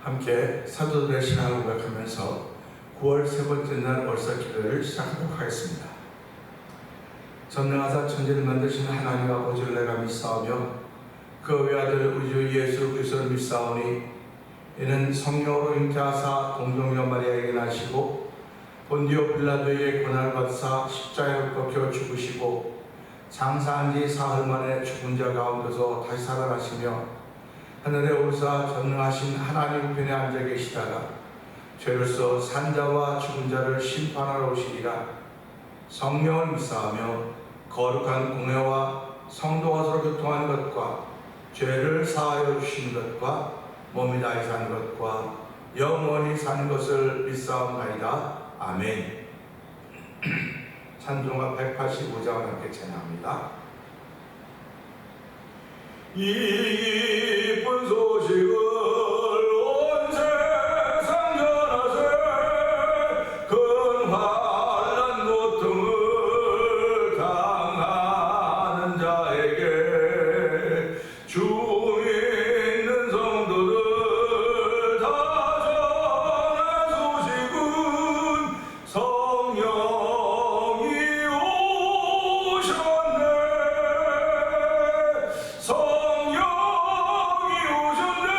함께 사도들의 신앙을 고백하면서 9월 세 번째 날 월삭기도를 시작하도록 하겠습니다. 전능하사 천지를 만드신 하나님 아버지를 내가 믿사오며 그 외아들 우주 예수 그리스도를 믿사오니 이는 성령으로 잉태하사 동정녀 마리아에게 나시고 본디오 빌라도의 고난을 받사 십자가에 못 죽으시고 장사한 지 사흘 만에 죽은 자 가운데서 다시 살아나시며 하늘에 오르사 전능하신 하나님 우편에 앉아 계시다가 죄로서 산자와 죽은 자를 심판하러 오시리라. 성령을 믿사하며 거룩한 공회와 성도가 서로 교통하는 것과 죄를 사하여 주시는 것과 몸이 다해 사는 것과 영원히 사는 것을 믿사옵나이다. 아멘. 찬송가 185장을 함께 찬양합니다. 이 기쁜 소식을 온 세상 전하세 큰 환난 고통을 당하는 자에게 주 믿는 성도들 다 전한 소식은 성령이 오셨네. 성령이 오셨네.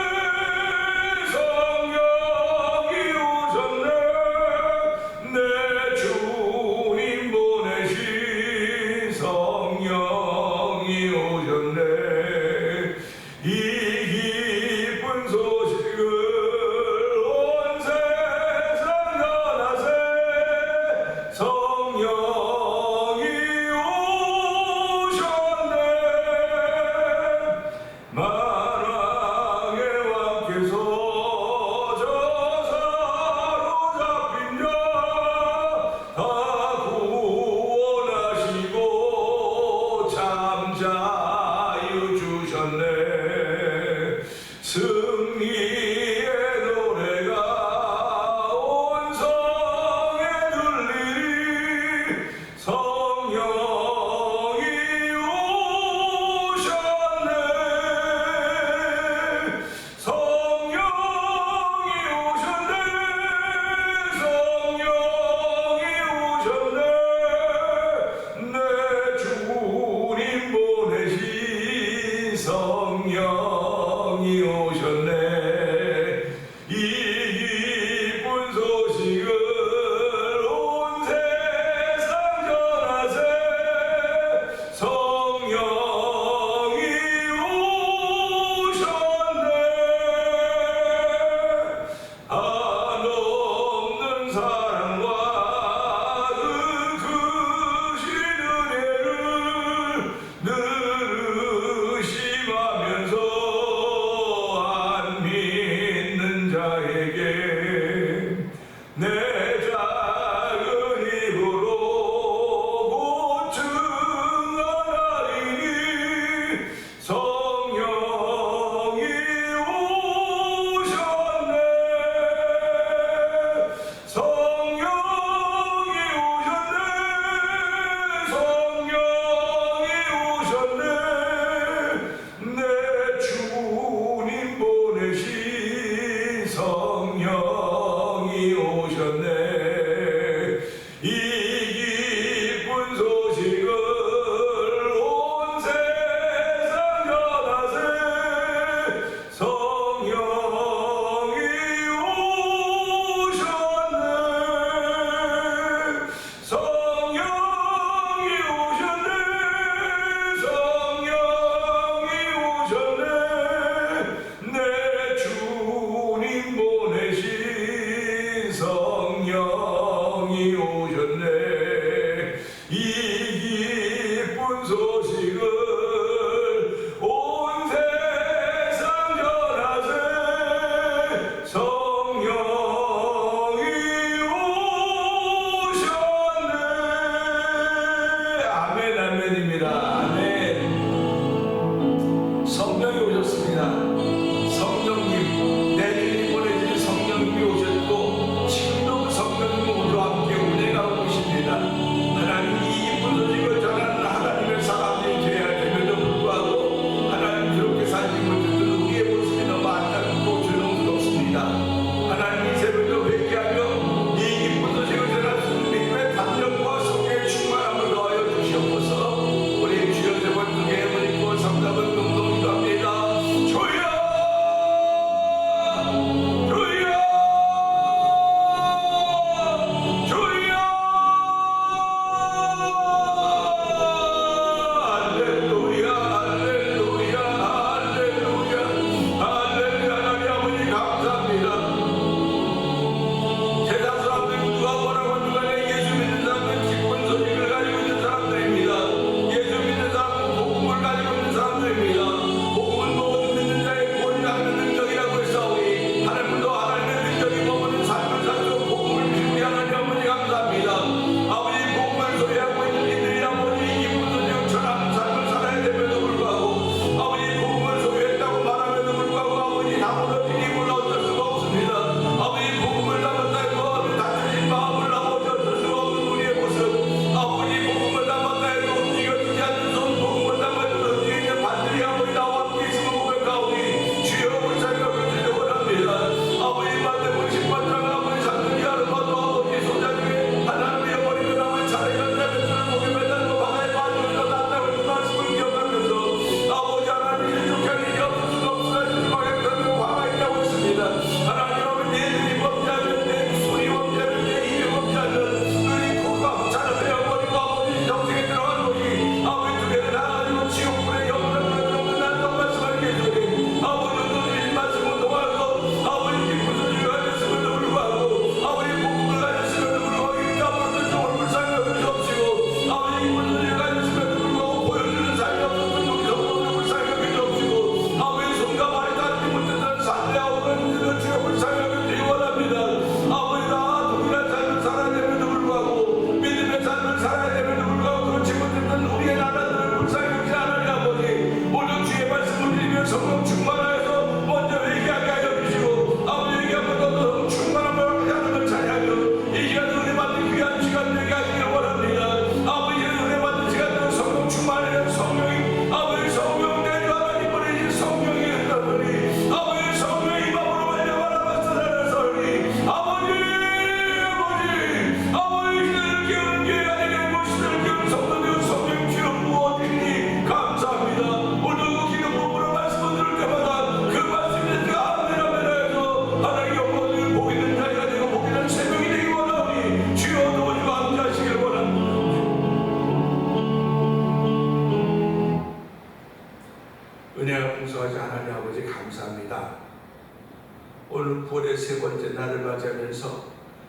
9월의 세 번째 날을 맞이하면서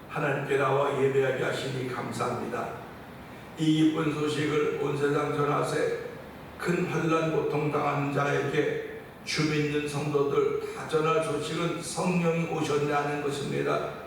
하나님께 나와 예배하게 하시니 감사합니다. 이 기쁜 소식을 온 세상 전하세 큰 환난 고통 당한 자에게 주 믿는 성도들 다 전할 소식은 성령이 오셨냐는 것입니다.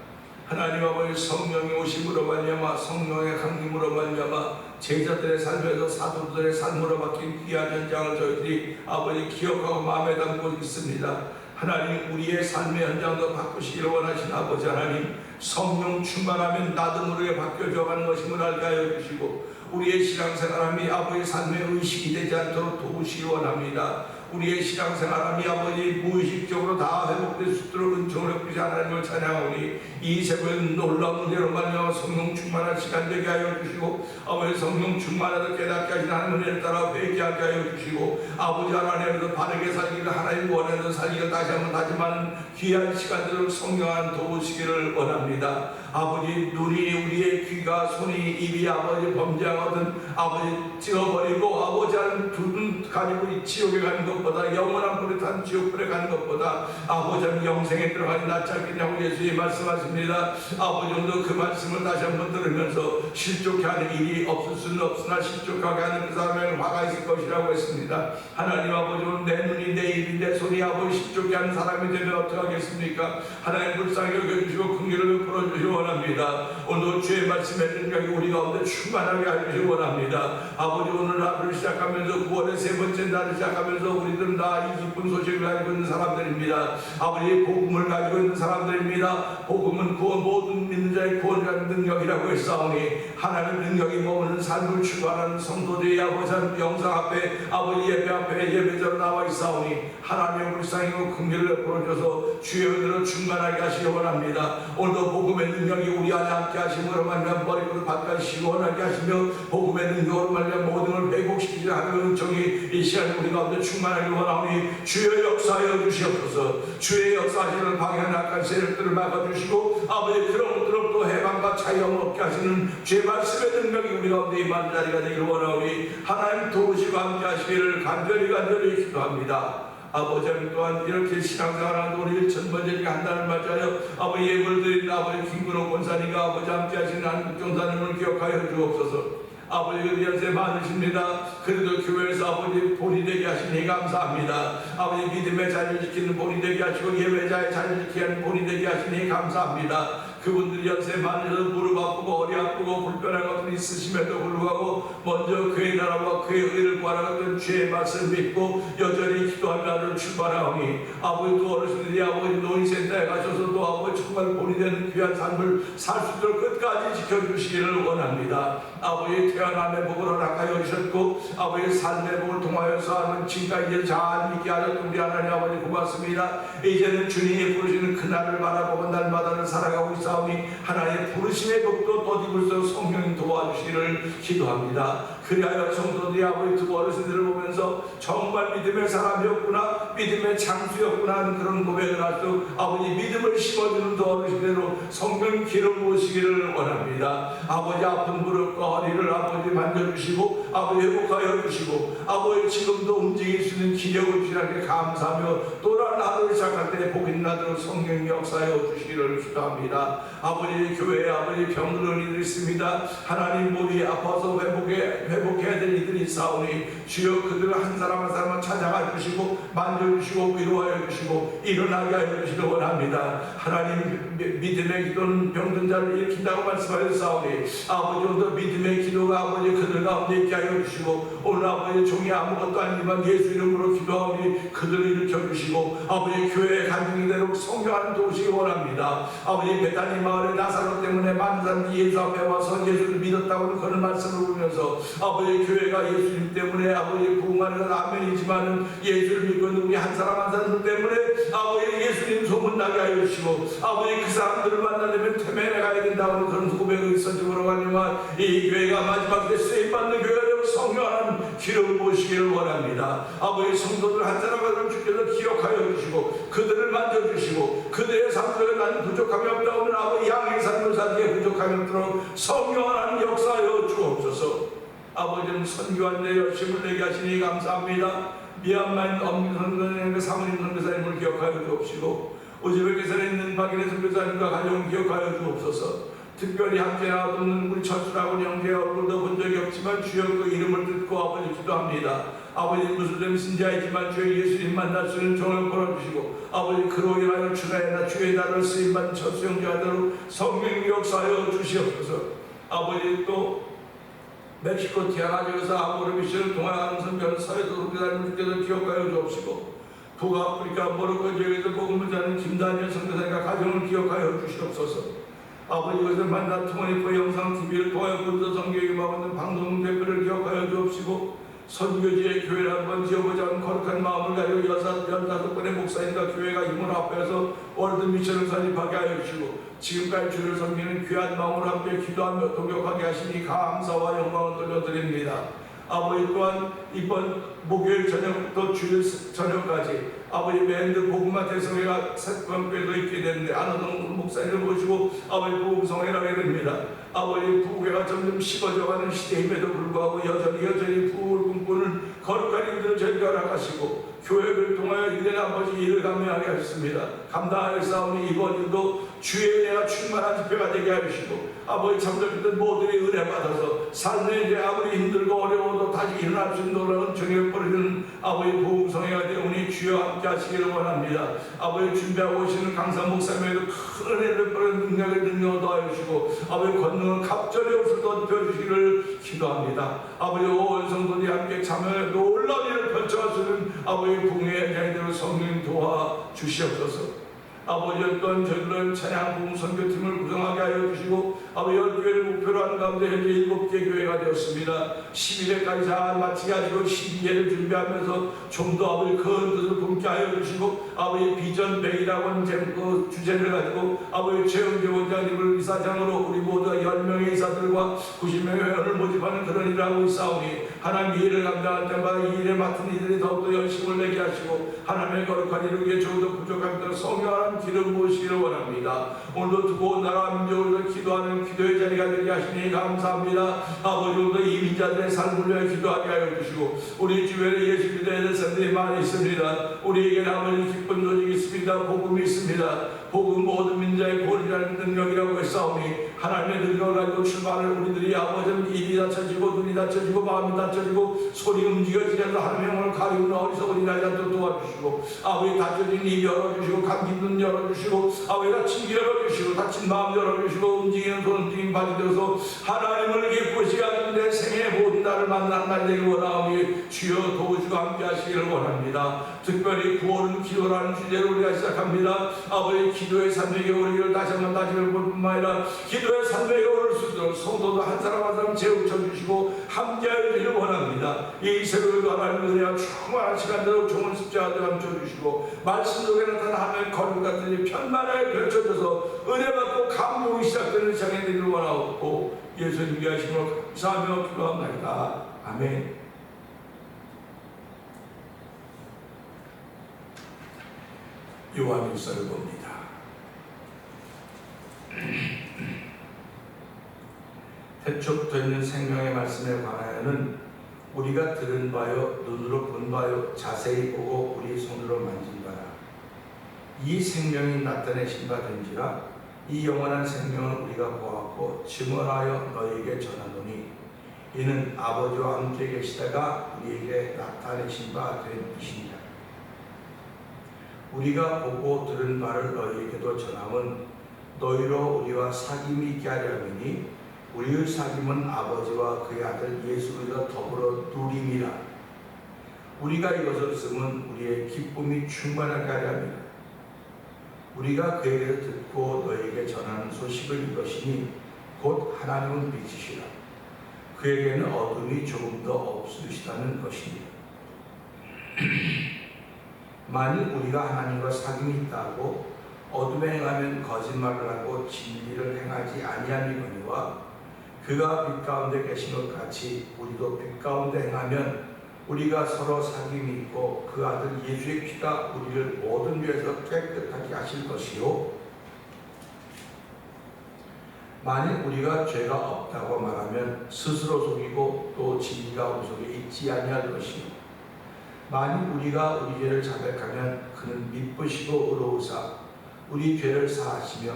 하나님 아버지 성령이 오심으로 말미암아 성령의 강림으로 말미암아 제자들의 삶에서 사도들의 삶으로 바뀐 귀한 현장을 저희들이 아버지 기억하고 마음에 담고 있습니다. 하나님 우리의 삶의 현장도 바꾸시기를 원하신 아버지 하나님, 성령 충만하면 나도 모르게 바뀌어져가는 것임을 알게 하여 주시고 우리의 신앙생활함이 아버지의 삶의 의식이 되지 않도록 도우시기 원합니다. 우리의 신앙생활함이 아버지 무의식적으로 다 회복될 수 있도록 은총을 베푸시 하나님을 찬양하오니 이 새벽은 놀라운 은혜로 말미암아 성령 충만한 시간 되게 하여 주시고 아버지 성령 충만하다 깨닫게 하신 하나님 은혜를 따라 회개하게 하여 주시고 아버지 하나님께서 바르게 살기를 하나님 원하는 살기를 다시 한번 다짐하는 귀한 시간들을 성령 안 도우시기를 원합니다. 아버지 눈이 우리의 귀가 손이 입이 아버지 범죄하거든 아버지 찍어버리고 아버지 하는 두 눈 가지고 이 지옥에 가는 것보다 영원한 불에 탄 지옥불에 가는 것보다 아버지 하는 영생에 들어가니 낫지 않겠냐고 예수님 말씀하십니다. 아버지 오늘 그 말씀을 다시 한번 들으면서 실족해 하는 일이 없을 수는 없으나 실족하게 하는 그 사람에는 화가 있을 것이라고 했습니다. 하나님 아버지 오늘 내 눈이 내 입이 내 손이 아버지 실족해 하는 사람이 되면 어떻게 하겠습니까? 하나님 불쌍히 여겨주시고 긍휼을 베풀어 주시기 원합니다. 오늘 주의 말씀의 능력이 우리 가운데 충만하게 하시기 원합니다. 아버지 오늘 하루를 시작하면서 9월의 세 번째 날을 시작하면서 우리들은 다 이 기쁜 소식을 가지고 있는 사람들입니다. 아버지 복음을 가지고 있는 사람들입니다. 복음은 구원 모든 믿는 자의 구원이라는 능력이라고 했사오니 하나님 능력이 머무는 삶을 추구하는 성도들이 아버지 하나님 영상 앞에 아버지 예배 앞에 예배자로 나와 있사오니 하나님의 불쌍히고 긍휼을 베풀어줘서 주의 은혜로 충만하게 하시기 원합니다. 오늘도 복음의 능력이 우리 안에 함께 하심으로 말미암아 머리부터 발까지 시원하게 하시며 복음의 능력으로 말미암아 모든 걸 회복시키자 하는 은총이 이 시간에 우리 가운데 충만하기 원하오니 주의 역사하여 주시옵소서. 주의 역사하시는 방향 약한 세력들을 막아주시고 아버지 그런 또 해방과 자유함을 얻게 하시는 주의 말씀의 능력이 우리 가운데 임한 자리가 되기를 원하오니 하나님 도우시고 함께 하시기를 간절히 기도합니다. 아버지 또한 이렇게 신앙생활하는 우리 1000번째 한 달을 맞이하여 아버지 예물을 드린 아버지 김근호 권사님과 아버지 함께 하시는 한국종사님을 기억하여 주옵소서. 아버지 연세 많으십니다. 그래도 교회에서 아버지 본이 되게 하시니 감사합니다. 아버지 믿음의 자리를 지키는 본이 되게 하시고 예배자의 자리를 지키는 본이 되게 하시니 감사합니다. 그분들이 연세 많으셔서 무릎 아프고 허리 아프고 불편한 것들이 있으심에도 불구하고 먼저 그의 나라와 그의 의를 구하라고 했던 주의 말씀을 믿고 여전히 기도하며 나를 출발하오니 아버지 또 어르신들이 아버지 노인센터에 가셔서 또 아버지 정말 본이 되는 귀한 삶을 살 수 있도록 끝까지 지켜주시기를 원합니다. 아버지 태어남의 복을 허락하여 주셨고 아버지 삶의 복을 통하여서 하는 지금까지 잘 믿게 하셨던 우리 하나님 아버지 고맙습니다. 이제는 주님이 부르시는 그날을 바라보고 날마다를 살아가고 있사오니 하나님의 부르심의 복도 덧입을 수 성령님 도와주시기를 기도합니다. 그리하여 성도들이 아버지 두 어르신들을 보면서 정말 믿음의 사람이었구나 믿음의 장수였구나 하는 그런 고백을 할 수 아버지 믿음을 심어주는 두 어르신대로 성령 기름 부으시기를 원합니다. 아버지 아픈 무릎과 허리를 아버지 만져주시고 아버지 회복하여 주시고 아버지 지금도 움직일 수 있는 기력을 주시라게 감사하며 또 다른 하루를 시작할 때 복이 나도록 성령 역사하여 주시기를 기도합니다. 아버지 교회에 아버지 병들은 이들이 있습니다. 하나님 몸이 아파서 회복해야 될 이들이 있사오니 주여 그들을 한 사람 한 사람을 찾아가 주시고 만져주시고 위로하여 주시고 일어나게 하여 주시길 원합니다. 하나님 믿음의 기도는 병든 자를 일으킨다고 말씀하셨사오니 아버지 오늘 믿음의 기도가 아버지 그들 가운데 있게 하여 주시고 오늘 아버지 종이 아무것도 아니지만 예수 이름으로 기도하오니 그들을 일으켜 주시고 아버지 교회의 간증이 되도록 성령하는 도우시기 원합니다. 아버지 베다니 마을의 나사로 때문에 많은 사람들이 예수 앞에 와서 예수를 믿었다고 그런 말씀을 보면서 아버지 교회가 예수님 때문에 아버지 부흥하는 건 아멘이지만 예수를 믿고 있는 우리 한 사람 한 사람 때문에 아버지 예수님 소문나게 하여 주시고 아버지 그 사람들을 만나려면 태면에 가야 된다고 그런 고백을 있어주므로 가지만 이 교회가 마지막 때 쓰임받는 교회가 되고 성령하는 기름 부으시기를 원합니다. 아버지 성도들 한 사람 한 사람 주께서 기억하여 주시고 그들을 만져주시고 그들의 삶속에 나는 부족함이 없다 오늘 아버지 양의 삶을 살기에 부족함이 없도록 성령하는 역사하여 주옵소서. 아버지는 선교한 데 열심을 내게 하시니 감사합니다. 미얀마인 엄선교사님 사모님 선교사님을 기억하여 주옵시고 오지백에서는 있는 박인혜 선교사님과 가정을 기억하여 주옵소서. 특별히 함께 나와도는 우리 철수라고 형제의 얼굴도 본 적이 없지만 주여 그 이름을 듣고 아버지 기도합니다. 아버지 무슬림 신자이지만 주의 예수님 만날 수 있는 종을 걸어주시고 아버지 그로 인하여 주나이나 주의 나를 쓰임받은 철수 형제아들로 성령 역사하여 주시옵소서. 아버지 또 멕시코 티아나주에서 아모르 미션을 통하는 선교는 사회도 기다림께서 기억하여 주옵시고 북아프리카 모로코 지역에서 복음을 전하는 김다니엘 선교사님과 가정을 기억하여 주시옵소서. 아버지 이것을 만나 통화리포 영상TV를 통하여 본도 성경에 임하는 방송 대표를 기억하여 주옵시고 선교지의 교회를 한번 지어보자는 거룩한 마음을 가지고 15번의 목사님과 교회가 힘을 합해서 월드 미션을 설립하게 하여 주시고 지금까지 주를 섬기는 귀한 마음으로 함께 기도하며 동역하게 하시니 감사와 영광을 돌려드립니다. 아버지 또한 이번 목요일 저녁부터 주일 저녁까지 아버지 밴드 복음화 대성회가 세번교회도 있게 되는데 안호동 목사님을 모시고 아버지 복음성회를 하게 됩니다. 아버지 부교회가 점점 식어져가는 시대임에도 불구하고 여전히 부를 꿈꾸는 거룩한 일들을 저희가 허락하시고 교회를 통하여 이된 아버지 일을 감당하게 하셨습니다. 감당할 싸움이 이번 일도 주의 은혜가 충만한 집회가 되게 하시고 아버지 잠들었던 모두의 은혜 받아서 삶에 이제 아무리 힘들고 어려워도 다시 일어날 수 있는 노력은 정욕 버리는 아버지 보험성회가 되오니 주여 함께 하시기를 원합니다. 아버지 준비하고 오시는 강사 목사님에도 큰 은혜를 버리는 능력을 더하여 주시고 아버지 권능은 갑절의 옷을 덮여주시기를 기도합니다. 아버지 온 성도들이 함께 참여해 놀라운 일을 펼쳐주는 아버지 부흥의 현장대로 성령 도와 주시옵소서. 아버지 어떤 저희들 찬양 부흥 선교팀을 구성하게 하여 주시고 아버지 10교회를 목표로 하는 가운데 현재 7개 교회가 되었습니다. 11회까지 잘 마치게 하시고 12회를 준비하면서 좀 더 아버지 큰 뜻을 품게 하여 주시고 아버지 비전 100이라고 하는 그 주제를 가지고 아버지 최영재 원장님을 이사장으로 우리 모두 10명의 이사들과 90명의 회원을 모집하는 그런 일을 하고 있사오니 하나님 이 일을 감당할 때마다 이 일에 맡은 이들이 더욱더 열심을 내게 하시고 하나님의 거룩한 일을 위해 조금도 부족함도 성령하는 기름 부으시기를 원합니다. 오늘도 두고 나라 민족을 기도하는 기도의 자리가 되게 하시니 감사합니다. 아버지 오늘도 이 민자들의 삶을 위해 기도하게 하여 주시고 우리 주변에 예수 그리스도의 대선들이 많이 있습니다. 우리에게는 아버지 기쁜 조직이 있습니다. 복음이 있습니다. 복음 모든 민자의 본이라는 능력이라고 했사오니 하나님의 능력을 가지고 출발을 우리들이 아버지 입이 닫혀지고 눈이 닫혀지고 마음이 닫혀지고 소리 움직여지지 않는 하나님의 영을 가리우는 어리석은 일하지 않도록 도와주시고 아버지 닫혀진 입 열어주시고 감긴 눈 열어주시고 아버지 다친 귀 열어주시고 다친 마음 열어주시고 움직이는 손 움직임 발이 되어서 하나님을 기쁘시게 하는 내 생의 모든 날을 만난 날 되길 원하오니 주여 도우시고 함께 하시기를 원합니다. 특별히 구원은 기도라는 주제로 우리가 시작합니다. 아버지 기도의 산맥에 오르기를 다시 한번 다짐을 볼 뿐만 아니라 기도의 산맥에 오를 수 있도록 성도도 한 사람 한 사람 재우쳐 주시고 함께하여 주기를 원합니다. 이 새벽에도 하나님의 은혜와 충만한 시간대로 종을 십자가에 감춰주시고 말씀 속에 나타난 하나님의 거룩 같은 일 편만하게 펼쳐져서 은혜받고 감동이 시작되는 시간이 되기를 원하옵고 예수님께 하심으로 감사하며 기도합니다. 아멘. 요한일서를 봅니다. 태초부터 있는 생명의 말씀에 관하여는 우리가 들은 바요 눈으로 본 바요 자세히 보고 우리 손으로 만진 바라. 이 생명이 나타내신 바 된지라 이 영원한 생명을 우리가 보았고 증언하여 너희에게 전하노니 이는 아버지와 함께 계시다가 우리에게 나타내신 바 된 것이니라. 우리가 보고 들은 바를 너희에게도 전함은 너희로 우리와 사귐이 있게 하려 함이니 우리의 사귐은 아버지와 그의 아들 예수 그리스도 더불어 누림이라. 우리가 이것을 쓰면 우리의 기쁨이 충만하게 하려 함이라. 우리가 그에게서 듣고 너희에게 전하는 소식을 이것이니 곧 하나님은 빛이시라. 그에게는 어둠이 조금 더 없으시다는 것이니라. 만일 우리가 하나님과 사귐이 있다고 어둠에 행하면 거짓말을 하고 진리를 행하지 아니함이거니와 그가 빛 가운데 계신 것 같이 우리도 빛 가운데 행하면 우리가 서로 사귐이 있고 그 아들 예수의 피가 우리를 모든 죄에서 깨끗하게 하실 것이요 만일 우리가 죄가 없다고 말하면 스스로 속이고 또 진리가 우리 속에 있지 아니할 것이요 만일 우리가 우리 죄를 자백하면 그는 미쁘시고 의로우사 우리 죄를 사하시며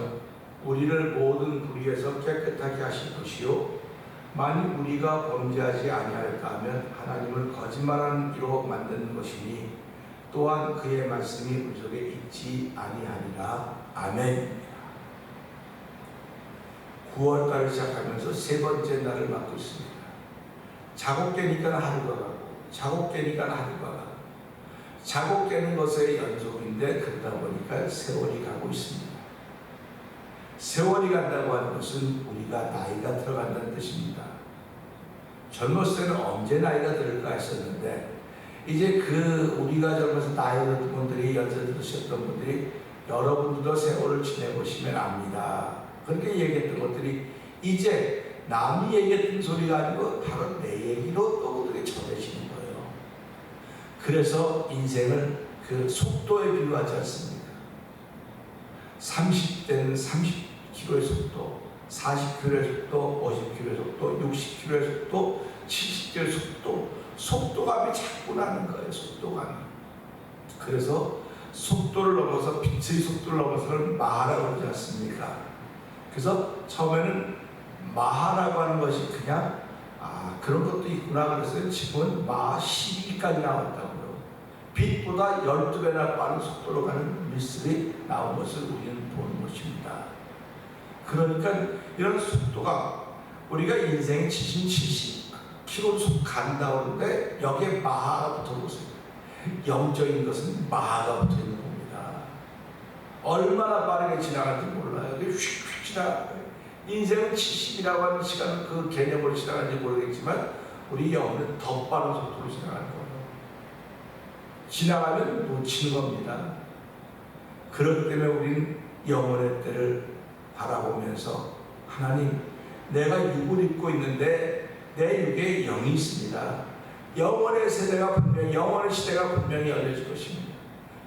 우리를 모든 불의에서 깨끗하게 하실 것이요 만일 우리가 범죄하지 아니하였다 하면 하나님을 거짓말하는 이로 만드는 것이니 또한 그의 말씀이 우리 속에 있지 아니하리라. 아멘. 9월달을 시작하면서 세 번째 날을 맞고 있습니다. 자고 깨니까 하루가 가고 자고 깨니까 하루가 가고 자고 깨는 것의 연속인데 그러다 보니까 세월이 가고 있습니다. 세월이 간다고 하는 것은 우리가 나이가 들어간다는 뜻입니다. 젊었을 때는 언제 나이가 들을까 했었는데 이제 우리가 젊어서 나이 든 분들이 연세 드셨던 분들이 여러분들도 세월을 지내보시면 압니다. 그렇게 얘기했던 것들이 이제 남이 얘기했던 소리가 아니고 바로 내 얘기로 또 그들이 전해지는 거예요. 그래서 인생을 그 속도에 비유하지 않습니까? 30대는 30km의 속도, 40km의 속도, 50km의 속도, 60km의 속도, 70km의 속도, 속도감이 자꾸 나는 거예요. 속도감이. 그래서 속도를 넘어서 빛의 속도를 넘어서는 마하라고 하지 않습니까? 그래서 처음에는 마하라고 하는 것이 그냥 그런 것도 있구나 그래서 지금은 마하 12까지 나왔다고요. 빛보다 12배나 빠른 속도로 가는 미술이 나온 것을 우리는 보는 것입니다. 그러니까 이런 속도가 우리가 인생 70km 간다 그러는데 여기에 마하가 붙어보세요. 영적인 것은 마하가 붙어 있는 겁니다. 얼마나 빠르게 지나가는지 몰라요. 휙휙 지나가요. 인생은 70이라고 하는 시간은 그 개념으로 지나가는지 모르겠지만 우리 영혼은 더 빠른 속도로 지나가는 거예요. 지나가면 놓치는 겁니다. 그렇기 때문에 우리는 영혼의 때를 바라보면서 하나님, 내가 육을 입고 있는데 내 육에 영이 있습니다. 영혼의 시대가 분명히 열려질 것입니다.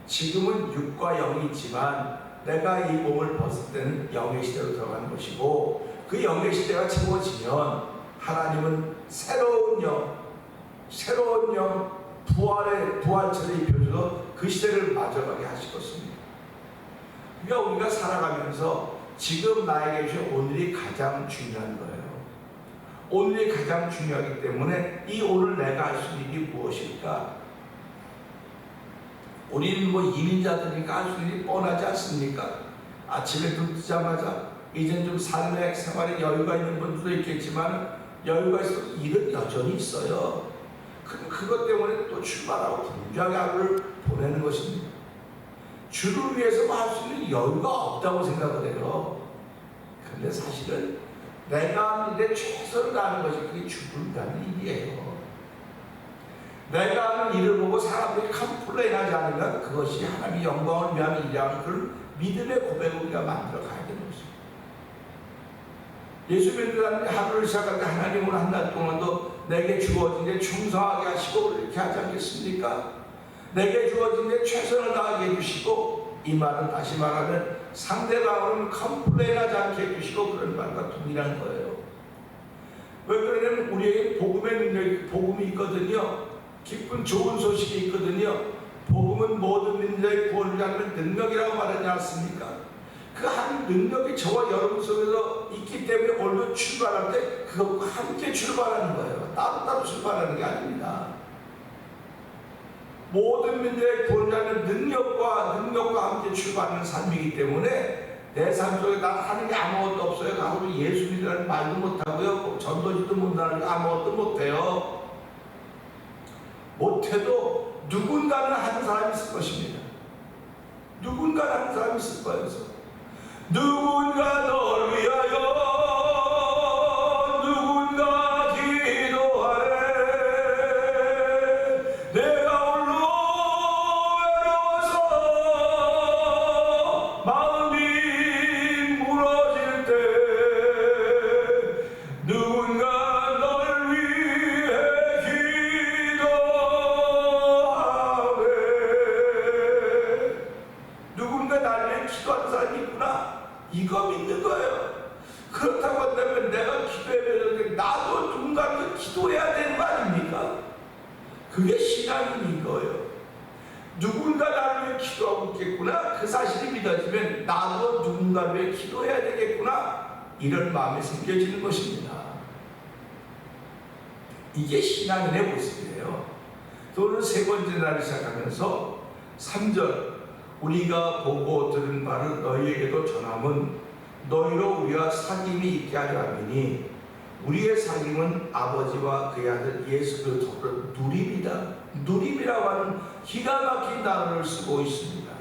지금은 육과 영이 있지만 내가 이 몸을 벗을 때는 영의 시대로 들어가는 것이고 그 영의 시대가 채워지면 하나님은 새로운 영, 부활체를 입혀줘서 그 시대를 맞아가게 하실 것입니다. 그러니까 우리가 살아가면서 지금 나에게 주신 오늘이 가장 중요한 거예요. 오늘이 가장 중요하기 때문에 이 오늘 내가 할 수 있는 일이 무엇일까? 우리는 이민자들이니까 할 수 있는 일이 뻔하지 않습니까? 아침에 눈 뜨자마자 이젠 좀 삶의 생활에 여유가 있는 분들도 있겠지만 여유가 있어도 일은 여전히 있어요. 그것 때문에 또 출발하고 분주하게 하루를 보내는 것입니다. 주를 위해서 할 수 있는 여유가 없다고 생각을 해요. 근데 사실은 내가 하는 일에 최선을 다하는 것이 그게 주를 위한 일이에요. 내가 하는 일을 보고 사람들이 컴플레인하지 않으면 그것이 하나님의 영광을 위한 일이라는 그런 믿음의 고백을 우리가 만들어 가야 되는 것입니다. 예수 믿는 하루를 시작할 때 하나님은 한 달 동안도 내게 주어진 데 충성하게 하시고 이렇게 하지 않겠습니까? 내게 주어진 데 최선을 다하게 해주시고 이 말은 다시 말하면 상대방은 컴플레인하지 않게 해주시고 그런 말과 동일한 거예요. 왜 그러냐면 우리에게 복음의 능력이 복음이 있거든요. 기쁜 좋은 소식이 있거든요. 복음은 모든 민족의 구원을 위한 능력이라고 말하지 않습니까? 그 한 능력이 저와 여러분 속에서 있기 때문에 오늘 출발할 때 그것과 함께 출발하는 거예요. 따로따로 출발하는 게 아닙니다. 모든 민족의 구원을 위한 능력과 함께 출발하는 삶이기 때문에 내 삶 속에 난 하는 게 아무것도 없어요. 가서 예수 믿으라는 말도 못하고요. 전도지도 못하는 게 아무것도 못해요. 못해도 누군가는 하는 사람이 있을 것입니다. 누군가는 하는 사람이 있을 거예요. 누군가 널 위하여 누군가 기도하네. 내가 홀로 외로워서 마음이 무너질 때 누군가 널 위해 기도하네. 누군가 나를 위해 기도하는 사람이 있구나. 이거 믿는 거예요. 그렇다고 한다면 내가 기도해야 나도 누군가한테 기도해야 되는 거 아닙니까? 그게 신앙인 거예요. 누군가 나를 위해 기도하고 있겠구나. 그 사실이 믿어지면 나도 누군가를 위해 기도해야 되겠구나. 이런 마음이 생겨지는 것입니다. 이게 신앙인의 모습이에요. 또 오늘 세 번째 날을 시작하면서 3절 우리가 보고 들은 바를 너희에게도 전함은 너희로 우리와 사귐이 있게 하려 함이니 우리의 사귐은 아버지와 그의 아들 예수 그리스도를 누림이다. 누림이라고 하는 기가 막힌 단어를 쓰고 있습니다.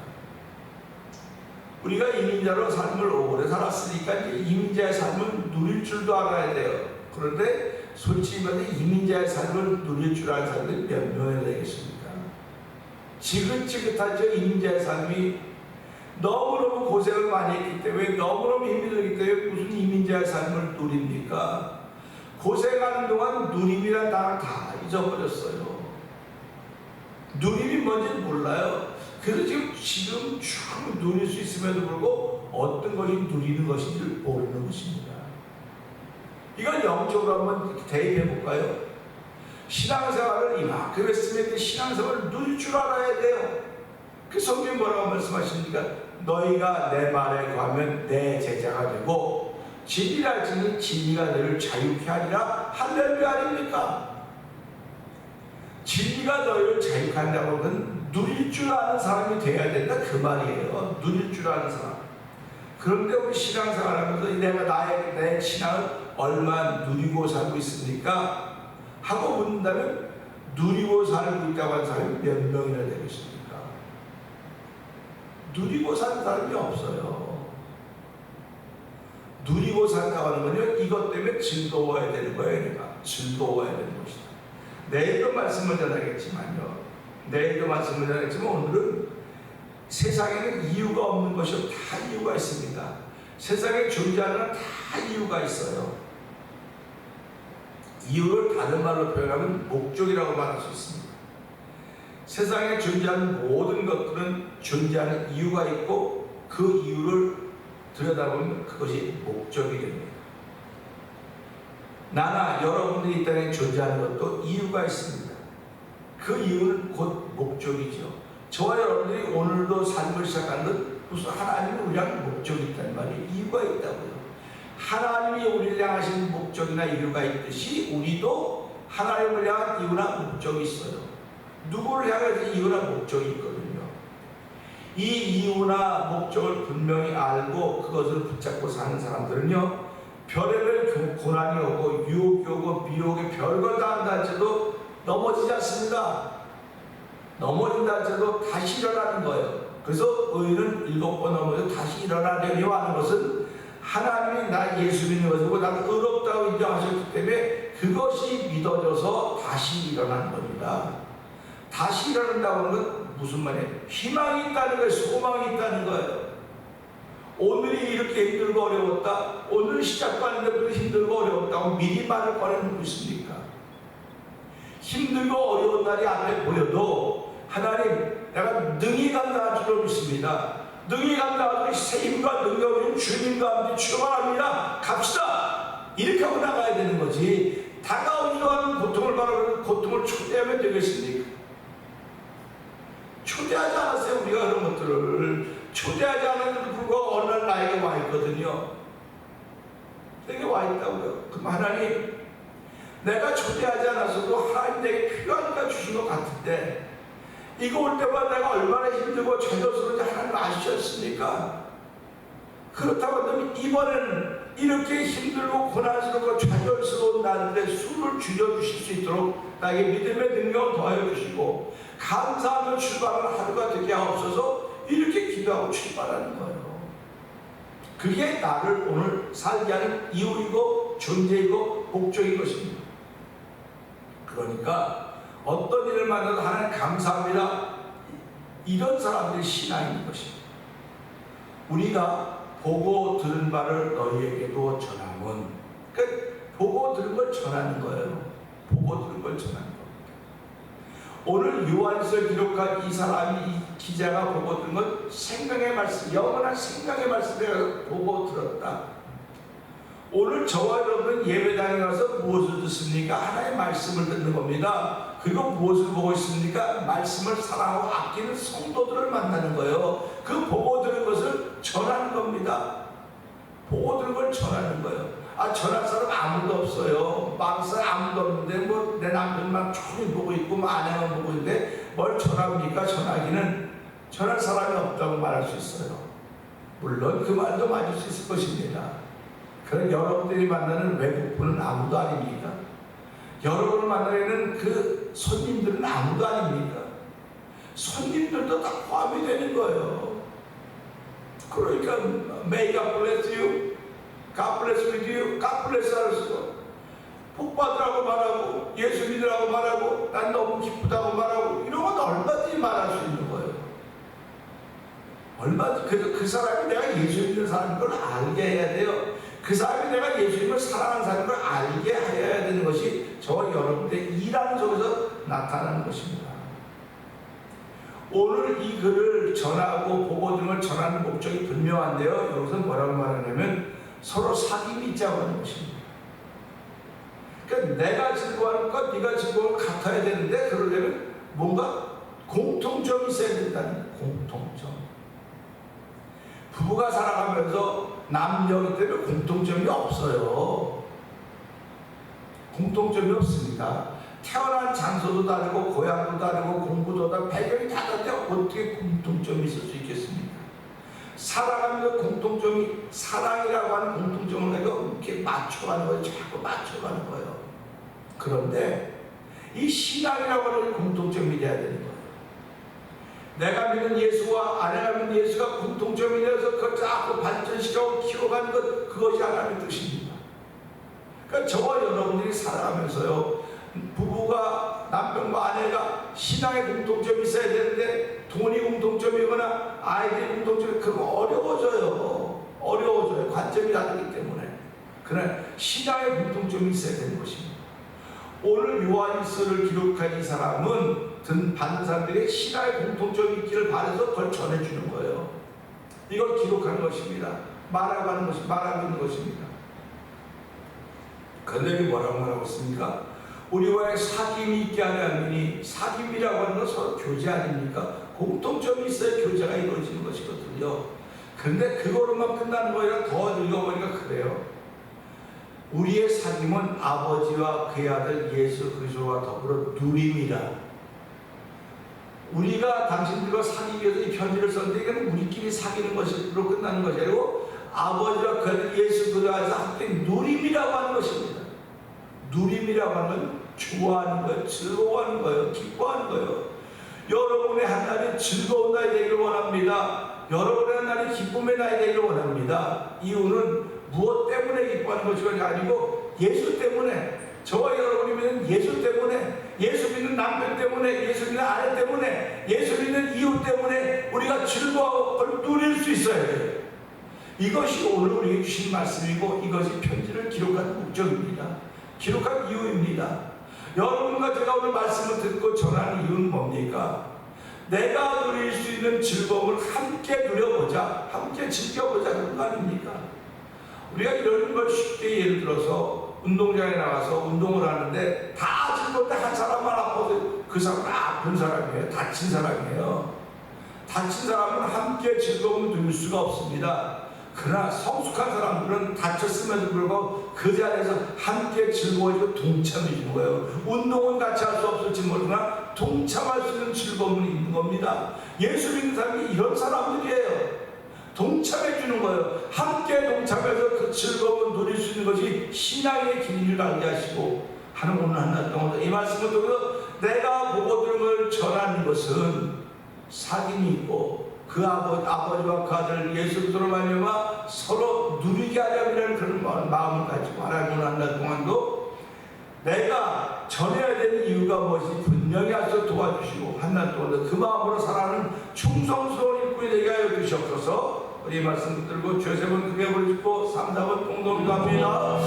우리가 이민자로 삶을 오래 살았으니까 이제 이민자의 삶을 누릴 줄도 알아야 돼요. 그런데 솔직히 말해 이민자의 삶을 누릴 줄 아는 사람들이 몇 명이나 되겠습니까? 지긋지긋하죠. 이민자의 삶이 너무너무 고생을 많이 했기 때문에, 너무너무 힘이 들기 때문에 무슨 이민자의 삶을 누립니까? 고생하는 동안 누림이란 단어 다 잊어버렸어요. 누림이 뭔지 몰라요. 그래서 지금 쭉 누릴 수 있음에도 불구하고 어떤 것이 누리는 것인지 모르는 것입니다. 이건 영적으로 한번 대입해 볼까요? 신앙생활을 이만큼 했으면 그 신앙생활을 누릴 줄 알아야 돼요. 그 성경 뭐라고 말씀하십니까? 너희가 내 말에 거하면 내 제자가 되고 진리랄지니 진리가 너희를 자유케 하리라. 할렐루야 아닙니까? 진리가 너희를 자유케 한다고 하면 누릴 줄 아는 사람이 돼야 된다 그 말이에요. 누릴 줄 아는 사람. 그런데 우리 신앙생활하면서 내가 내 신앙을 얼마 누리고 살고 있습니까? 하고 묻는다면 누리고 살고 있다고 하는 사람이 몇 명이나 되겠습니까? 누리고 사는 사람이 없어요. 누리고 산다고 하는 건요, 이것 때문에 즐거워야 되는 거예요. 내가 즐거워야 되는 것이다. 내일도 말씀을 전하겠지만 오늘은 세상에는 이유가 없는 것이 없고 다 이유가 있습니다. 세상에 존재하는 다 이유가 있어요. 이유를 다른 말로 표현하면 목적이라고 말할 수 있습니다. 세상에 존재하는 모든 것들은 존재하는 이유가 있고 그 이유를 들여다보면 그것이 목적이 됩니다. 나나 여러분들이 이 땅에 존재하는 것도 이유가 있습니다. 그 이유는 곧 목적이죠. 저와 여러분들이 오늘도 삶을 시작하는 것 무슨 하나님이 우리를 향한 목적이 있다는 말이에요. 이유가 있다고요. 하나님이 우리를 향하신 목적이나 이유가 있듯이 우리도 하나님을 향한 이유나 목적이 있어요. 누구를 향해서 이유나 목적이 있거든요. 이 이유나 목적을 분명히 알고 그것을 붙잡고 사는 사람들은요, 별의별 고난이 오고 유혹이 오고 미혹에 별걸 다 한다 할지라도 넘어지지 않습니다. 넘어진다 할지라도 다시 일어나는 거예요. 그래서 의인은 7번 넘어져 다시 일어나려고 하는 것은 하나님이 나 예수 믿는 것이고 나는 의롭다고 인정하셨기 때문에 그것이 믿어져서 다시 일어나는 겁니다. 다시 일어난다고 하는 건 무슨 말이에요? 희망이 있다는 거예요. 소망이 있다는 거예요. 오늘이 이렇게 힘들고 어려웠다. 오늘 시작하는데도 힘들고 어려웠다고 미리 말을 꺼내놓고 있습니까? 힘들고 어려운 날이 앞에 보여도 하나님 내가 능히 간다 줄로 믿습니다. 능히 간다 하더니 새 힘과 능력을 주님과 함께 출발합니다. 갑시다. 이렇게 하고 나가야 되는 거지. 다가오지도 않은 고통을 바라보는 고통을 초대하면 되겠습니까? 초대하지 않았어요. 우리가 그런 것들을 초대하지 않았는데도 불구하고 어느 날 나에게 와 있거든요. 내게 와 있다고요. 그럼 하나님 내가 초대하지 않았어도 하나님 내게 필요하니까 주신 것 같은데 이거 올 때마다 내가 얼마나 힘들고 좌절스러운지 하나님 아시셨습니까? 그렇다고 한다면 이번에는 이렇게 힘들고 고난스럽고 좌절스러운 날들에 술을 줄여주실 수 있도록 나에게 믿음의 능력을 더하여 주시고 감사하며 출발하는 하루가 되게 하옵소서. 이렇게 기도하고 출발하는 거예요. 그게 나를 오늘 살게 하는 이유이고 존재이고 목적인 것입니다. 그러니까 어떤 일을 만나도 하나님 감사합니다. 이런 사람들이 신앙인 것입니다. 우리가 보고 들은 바를 너희에게도 전함은, 그러니까 보고 들은 걸 전하는 거예요. 보고 들은 걸 전하는 겁니다. 오늘 요한서를 기록한 이 사람이, 이 기자가 보고 들은 건 생명의 말씀, 영원한 생명의 말씀을 보고 들었다. 오늘 저와 여러분은 예배당에 가서 무엇을 듣습니까? 하나님의 말씀을 듣는 겁니다. 그리고 무엇을 보고 있습니까? 말씀을 사랑하고 아끼는 성도들을 만나는 거예요. 그 보고 들은 것을 전하는 겁니다. 보고 들은 걸 전하는 거예요. 전할 사람 아무도 없어요. 말할 사람 아무도 없는데 뭐 내 남편만 조용히 보고 있고 아내만 보고 있는데 뭘 전합니까? 전할 사람이 없다고 말할 수 있어요. 물론 그 말도 맞을 수 있을 것입니다. 그런 여러분들이 만나는 외국분은 아무도 아닙니까? 여러분을 만나는 그 손님들은 아무도 아닙니까? 손님들도 다 포함이 되는 거예요. 그러니까 May God bless you, God bless with you, God bless us. 복 받으라고 말하고 예수 믿으라고 말하고 난 너무 기쁘다고 말하고 이런 건 얼마든지 말할 수 있는 거예요. 얼마든지. 그래서 그 사람이 내가 예수 믿는 사람인 걸 알게 해야 돼요. 그 사람이 내가 예수님을 사랑하는 사람인 걸 알게 해야 되는 것이 저와 여러분들의 일하는 속에서 나타나는 것입니다. 오늘 이 글을 전하고 보고 등을 전하는 목적이 분명한데요. 여기서 뭐라고 말하냐면 서로 사귐이 있자고 하는 것입니다. 그러니까 내가 즐거워하는 것, 네가 즐거운 것 같아야 되는데 그러려면 뭔가 공통점이 있어야 된다는 공통점. 부부가 살아가면서 남녀이기 때문에 공통점이 없어요. 공통점이 없습니다. 태어난 장소도 다르고 고향도 다르고 공부도 다르고 배경이 다 다른데 어떻게 공통점이 있을 수 있겠습니까? 살아가면서 공통점이 사랑이라고 하는 공통점을 내가 이렇게 맞춰가는 거예요. 자꾸 맞춰가는 거예요. 그런데 이 신앙이라고 하는 공통점이 돼야 되는 거예요. 내가 믿는 예수와 아내가 믿는 예수가 공통점이 되어서 그걸 자꾸 발전시키고 키워가는 것, 그것이 하나님의 뜻입니다. 그러니까 저와 여러분들이 살아가면서요, 부부가 남편과 아내가 신앙의 공통점이 있어야 되는데 돈이 공통점이거나 아이들이 공통점이, 그거 어려워져요. 관점이 다르기 때문에. 그러나 신앙의 공통점이 있어야 되는 것입니다. 오늘 요한일서를 기록한 이 사람은 받는 사람들의 신앙의 공통점이 있기를 바라서 그걸 전해주는 거예요. 이걸 기록하는 것입니다. 말하고 있는 것입니다. 그런데 뭐라고 말하고 있습니까? 우리와의 사귐이 있게 하려니, 사귐이라고 하는 건 서로 교제 아닙니까? 공통점이 있어야 교제가 이루어지는 것이거든요. 그런데 그거로만 끝나는 거예요. 더 읽어보니까 그래요. 우리의 사귐은 아버지와 그의 아들 예수 그리스도와 더불어 누림이라. 우리가 당신들과 사귀기 위해서 이 편지를 썼는데 이건 우리끼리 사귀는 것으로 끝나는 것이 아니고 아버지와 그 아들 예수 그리스도에서 함께 누림이라고 하는 것입니다. 누림이라고 하는 건 좋아하는 거예요. 즐거워하는 거예요. 기뻐하는 거예요. 여러분의 한 날이 즐거운 날이 되기를 원합니다. 여러분의 한 날이 기쁨의 날이 되기를 원합니다. 이유는 무엇 때문에 기뻐하는 것이 아니고 예수 때문에, 저와 여러분이 믿는 예수 때문에, 예수 믿는 남편 때문에, 예수 믿는 아내 때문에, 예수 믿는 이웃 때문에 우리가 즐거워하고 그걸 누릴 수 있어야 돼요. 이것이 오늘 우리에게 주신 말씀이고 이것이 편지를 기록한 목적입니다. 기록한 이유입니다. 여러분과 제가 오늘 말씀을 듣고 전하는 이유는 뭡니까? 내가 누릴 수 있는 즐거움을 함께 누려보자, 함께 즐겨보자, 그런 거 아닙니까? 우리가 이런 걸 쉽게 예를 들어서 운동장에 나가서 운동을 하는데 다 즐거운데 한 사람만 아파서 그 사람은 아픈 사람이에요. 다친 사람이에요. 다친 사람은 함께 즐거움을 누릴 수가 없습니다. 그러나 성숙한 사람들은 다쳤음에도 불구하고 그 자리에서 함께 즐거워지고 동참해 주는 거예요. 운동은 같이 할 수 없을지 모르나 동참할 수 있는 즐거움은 있는 겁니다. 예수 믿는 사람이 이런 사람들이에요. 동참해 주는 거예요. 함께 동참해서 그 즐거움을 누릴 수 있는 것이 신앙의 길이를 알게 하시고 하는 오늘 한 날 동안 이 말씀을 통해서 내가 보고 들은 걸 전하는 것은 사귐이 있고 그 아버지와 그 아들 예수 그리스도로 말미암아 서로 누리게 하려는 그런 마음을 가지고 하나님 한 달 동안도 내가 전해야 되는 이유가 무엇인지 분명히 알수 도와주시고 한 달 동안도 그 마음으로 살아가는 충성스러운 일꾼이 되게 하여 주시옵소서. 우리 말씀 들고 죄세번 크게 부르시고 3, 4번 공동기도합니다.